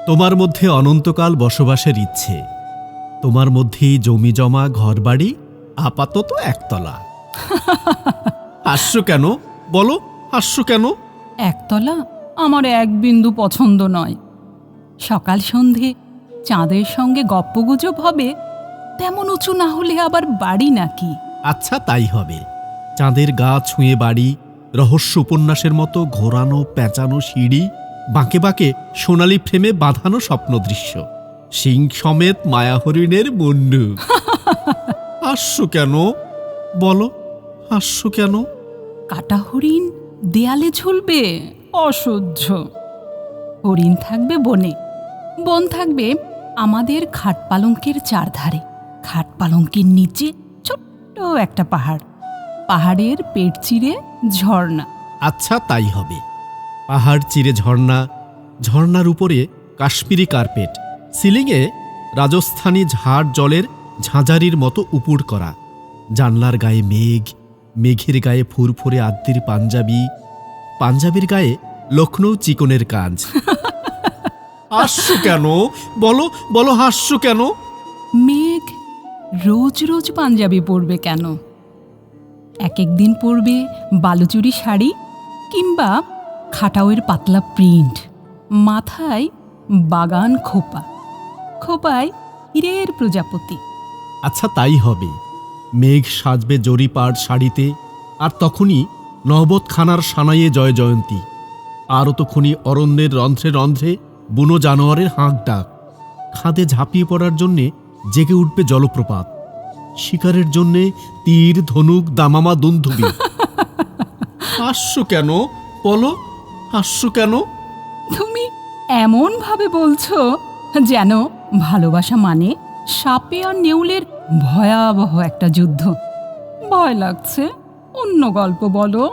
তোমার মধ্যে অনন্তকাল বসবাসের ইচ্ছে, তোমার মধ্যেই জমি জমা ঘরবাড়ি, আপাতত একতলা। হাস্য কেন বলো, হাস্য কেন? একতলা আমার এক বিন্দু পছন্দ নয়। সকাল সন্ধে চাঁদের সঙ্গে গপ্পগুজব হবে, তেমন উঁচু না হলে আবার বাড়ি নাকি? আচ্ছা তাই হবে। চাঁদের গা ছুঁয়ে বাড়ি, রহস্য উপন্যাসের মতো ঘোরানো পেঁচানো সিঁড়ি, বাঁকে বাঁকে সোনালি ফ্রেমে বাঁধানো স্বপ্নদৃশ্য, সিং সমেত মায়াহরিণের মুন্ডু। হাস্য কেন বলো, হাস্য কেন? কাটা হরিণ দেয়ালে ঝুলবে, অসহ্য। হরিণ থাকবে বনে, বন থাকবে আমাদের খাট পালঙ্কের চারধারে। খাট পালঙ্কের নিচে ছোট্ট একটা পাহাড়, পাহাড়ের পেট চিরে ঝর্ণা। আচ্ছা তাই হবে। পাহাড় চিরে ঝর্ণা, ঝর্ণার উপরে কাশ্মীরি কার্পেট, সিলিংয়ে রাজস্থানী ঝাড় জলের ঝাঁঝারির মতো উপুড় করা, জানলার গায়ে মেঘ, মেঘের গায়ে ফুরফুরে আদ্যির পাঞ্জাবি, পাঞ্জাবির গায়ে লখনৌ চিকনের কাজ। হাস্য কেন বলো, বলো হাস্য কেন? মেঘ রোজ রোজ পাঞ্জাবি পরবে কেন? এক একদিন পরবে বালুচুরি শাড়ি কিংবা খাটাওয়ের পাতলা প্রিন্ট, মাথায় বাগান খোপা, খোপায় হীরের প্রজাপতি। আচ্ছা তাই হবে। মেঘ সাজবে জরিপাড় শাড়িতে, আর তখনই নহবতখানার সানাইয়ে জয় জয়ন্তী, আরও তখনই অরণ্যের রন্ধ্রে রন্ধ্রে বুনো জানোয়ারের হাঁক ডাক। খাদে ঝাঁপিয়ে পড়ার জন্যে জেগে উঠবে জলপ্রপাত, শিকারের জন্যে তীর ধনুক দামামা দুন্ধুবি। হাস্য কেন বলো, হাস্য কেন? তুমি এমন ভাবে বলছো যেন ভালোবাসা মানে সাপে আর নেউলের ভয়াবহ একটা যুদ্ধ। ভয় লাগছে, অন্য গল্প বলো।